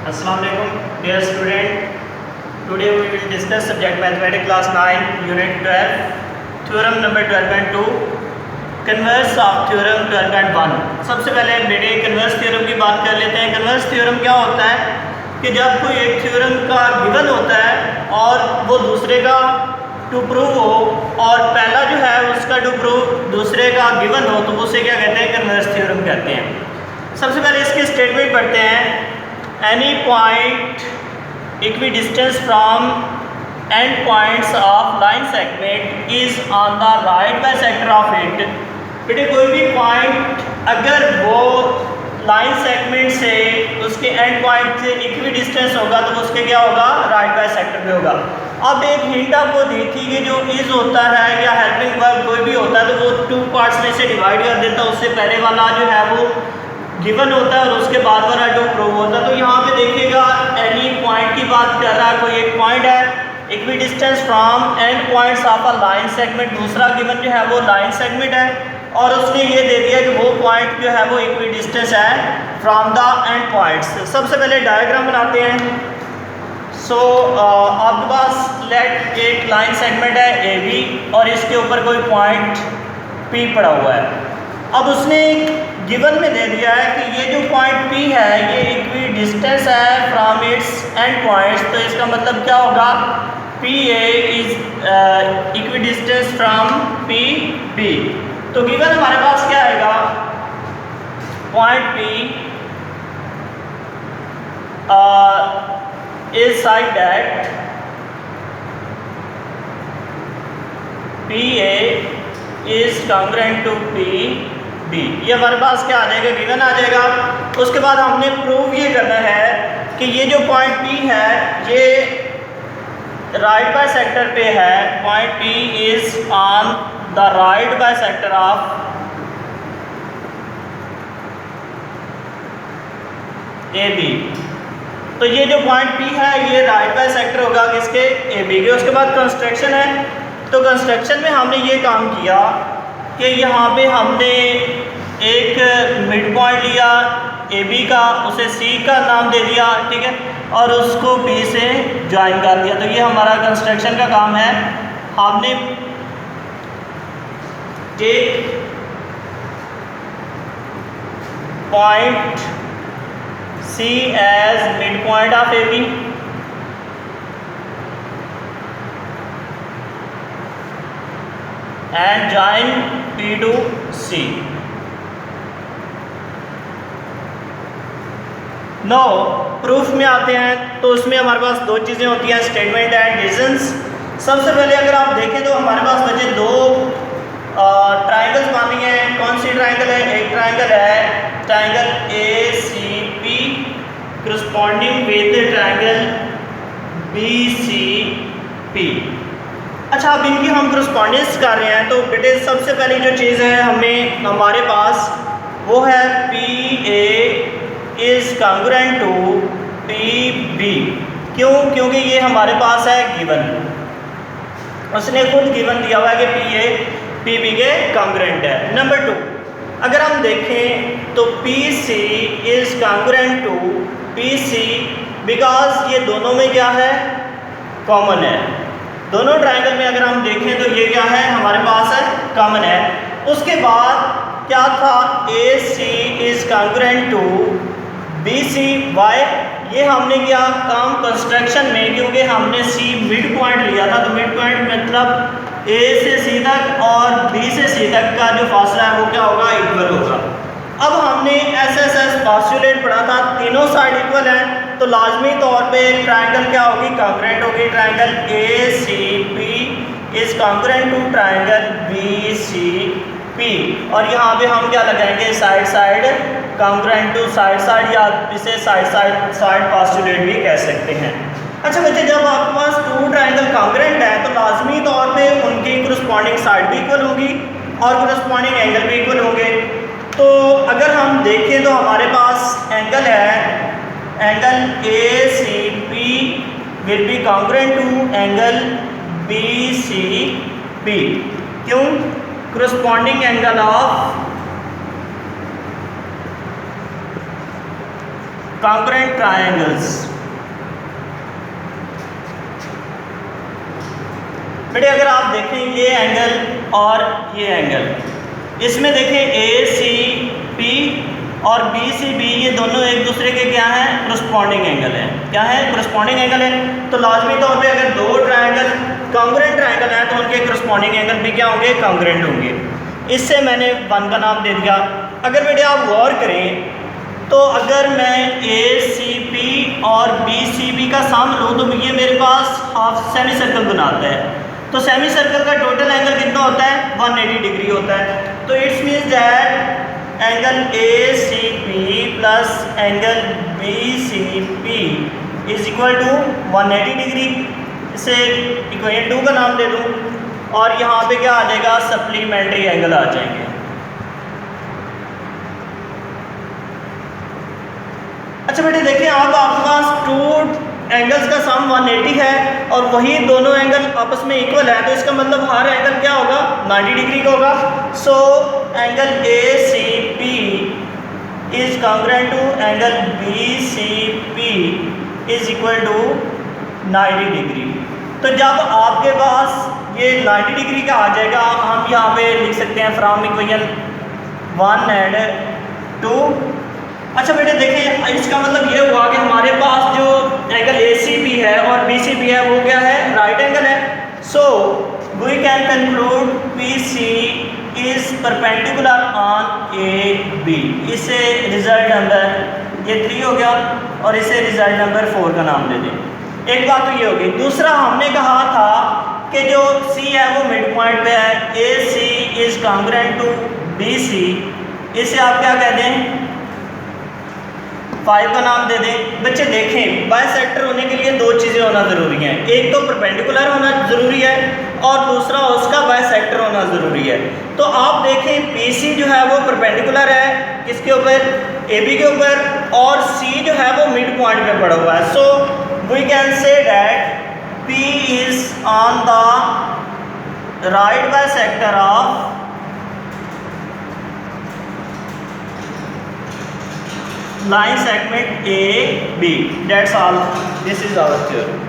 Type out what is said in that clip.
Assalamu alaikum, dear student. Today we will discuss subject mathematics class 9 unit 12 theorem number 12.2 converse of theorem 12.1। सबसे पहले बेटे converse theorem की बात कर लेते हैं। कन्वर्स थ्योरम क्या होता है कि जब कोई एक थ्योरम का गिवन होता है और वो दूसरे का टू प्रूव हो और पहला जो है उसका टू प्रूव दूसरे का गिवन हो तो उसे क्या कहते हैं, कन्वर्स थ्योरम कहते हैं। सबसे पहले इसके स्टेटमेंट पढ़ते हैं। Any point equi distance from and points of line segment is on the right bisector of it. बेटे कोई भी पॉइंट अगर वो लाइन सेगमेंट से उसके एंड पॉइंट से इक्वी डिस्टेंस होगा तो उसके क्या होगा, राइट बाइसेक्टर पे होगा। अब एक हिंट आपको दी थी कि जो इज होता है या हेल्पिंग वर्ब कोई भी होता है तो वो टू पार्ट्स में से डिवाइड कर देता है। उससे पहले वाला जो है वो गिवन होता है और उसके बाद वाला टू प्रूव होता है। तो यहाँ पे देखिएगा एनी पॉइंट की बात कर रहा है, कोई एक पॉइंट है equi distance from and points of a line segment, दूसरा गिवन जो है वो लाइन सेगमेंट है और उसने ये दे दिया कि वो पॉइंट जो है वो इक्वी डिस्टेंस है फ्रॉम द एंड पॉइंट्स। सबसे पहले डायग्राम बनाते हैं। सो आपके पास लेट एक लाइन सेगमेंट है ए बी और इसके ऊपर कोई पॉइंट पी पड़ा हुआ है। अब उसने गिवन में दे दिया है कि ये जो पॉइंट पी है ये इक्वी डिस्टेंस है फ्रॉम इट्स एंड पॉइंट्स। तो इसका मतलब क्या होगा, P A is equidistance from P B. तो गिवन हमारे पास क्या आएगा, point P is side that P A is congruent to P B. ये हमारे पास क्या आ जाएगा, गिवन आ जाएगा। उसके बाद हमने प्रूव ये करना है कि ये जो पॉइंट पी है ये राइट बाइसेक्टर पे है। Point P is on the right bisector of A B. तो ये जो पॉइंट पी है ये राइट बाइसेक्टर होगा किसके, ए बी के। उसके बाद कंस्ट्रक्शन है। तो कंस्ट्रक्शन में हमने ये काम किया कि यहाँ पे हमने एक मिड पॉइंट लिया ए बी का, उसे सी का नाम दे दिया, ठीक है, और उसको बी से ज्वाइन कर दिया। तो ये हमारा कंस्ट्रक्शन का काम है। हमने take point C as mid point of A B and join P to C. Now proof में आते हैं तो उसमें हमारे पास दो चीज़ें होती हैं, स्टेटमेंट एंड रीजंस। सबसे पहले अगर आप देखें तो हमारे पास बचे दो ट्राइंगल्स मानी हैं। कौन सी ट्राइंगल है, एक ट्राइंगल है triangle A C P corresponding with triangle B C P. अच्छा, अब इनकी हम करस्पॉन्डेंस कर रहे हैं तो बेटे सबसे पहली जो चीज़ है हमें हमारे पास वो है P A is congruent to P B. क्यों, क्योंकि ये हमारे पास है गिवन, उसने खुद गिवन दिया हुआ है कि पी ए पी बी के कॉन्ग्रुएंट है। नंबर 2 अगर हम देखें तो P C is congruent to P C because ये दोनों में क्या है, कॉमन है। दोनों ट्राइंगल में अगर हम देखें तो ये क्या है, हमारे पास है कॉमन है। उसके बाद क्या था, A C is congruent to B C Y. ये हमने किया काम कंस्ट्रक्शन में क्योंकि हमने सी मिड पॉइंट लिया था। तो मिड पॉइंट मतलब ए से सी तक और बी से सी तक का जो फासला है वो क्या होगा, इक्वल होगा। अब हमने एस एस एस पॉस्टुलेट पढ़ा था, तीनों साइड इक्वल हैं तो लाजमी तौर पे ट्राइंगल क्या होगी, कॉन्ग्रुएंट होगी। Triangle A C P is congruent to triangle B C P. और यहाँ पे हम क्या लगाएंगे, side side congruent to side side, या इसे साइड साइड साइड पॉस्टुलेट भी कह सकते हैं। अच्छा बच्चे, जब आपके पास टू ट्राइंगल कॉन्ग्रुएंट है तो लाजमी तौर पे उनकी करस्पॉन्डिंग साइड भी इक्वल होगी और करस्पॉन्डिंग एंगल भी इक्वल होंगे। तो अगर हम देखें तो हमारे पास एंगल है, angle A C P will be congruent to angle B C P. क्यों, corresponding angle of congruent triangles. बेटे अगर आप देखें ये एंगल और ये एंगल, इसमें देखें ए सी पी और बी सी बी, ये दोनों एक दूसरे के क्या हैं, करस्पॉन्डिंग एंगल है। क्या है, करस्पॉन्डिंग एंगल है। तो लाजमी तौर पे अगर दो ट्रायंगल कॉन्ग्रुएंट ट्रायंगल हैं तो उनके करस्पॉन्डिंग एंगल भी क्या होंगे, कॉन्ग्रुएंट होंगे। इससे मैंने वन का नाम दे दिया। अगर बेटे आप गौर करें तो अगर मैं ए सी पी और बी सी बी का सम लूँ तो ये मेरे पास हाफ सेमी सर्कल बनाता है। तो सेमी सर्कल का टोटल एंगल कितना होता है, 180 डिग्री होता है। तो it's means that angle A C P plus angle B C P is equal to 180 degree. इसे इक्वेशन 2 का नाम दे दूँ और यहाँ पे क्या आ जाएगा, सप्लीमेंट्री एंगल आ जाएंगे। अच्छा बेटे देखिए, अब आपके पास टू एंगल्स का सम 180 है और वही दोनों एंगल आपस में इक्वल है, तो इसका मतलब हर एंगल क्या होगा, 90 डिग्री का होगा। So angle A C P is congruent to angle B C P is equal to 90 degree. तो जब आपके पास ये 90 डिग्री का आ जाएगा, हम यहाँ पे लिख सकते हैं फ्रॉम इक्वेशन 1 एंड 2। अच्छा बेटे देखिए, इसका मतलब ये हुआ कि हमारे पास जो एंगल ए सी बी है और बी सी बी है वो क्या है, राइट एंगल है। So we can conclude P C is perpendicular on A B. इसे रिजल्ट नंबर ये 3 हो गया और इसे रिजल्ट नंबर 4 का नाम दे दें। एक बात तो ये होगी। दूसरा हमने कहा था कि जो सी है वो मिड पॉइंट पे है, A C is congruent to B C. इसे आप क्या कह दें, 5 का नाम दे दें। बच्चे देखें, बाइसेक्टर होने के लिए दो चीज़ें होना ज़रूरी हैं। एक तो परपेंडिकुलर होना ज़रूरी है और दूसरा उसका बाइसेक्टर होना ज़रूरी है। तो आप देखें पीसी जो है वो परपेंडिकुलर है किसके ऊपर, एबी के ऊपर, और सी जो है वो मिड पॉइंट पे पड़ा हुआ है। So we can say that P is on the right bisector of line segment A B. That's all. This is our theorem.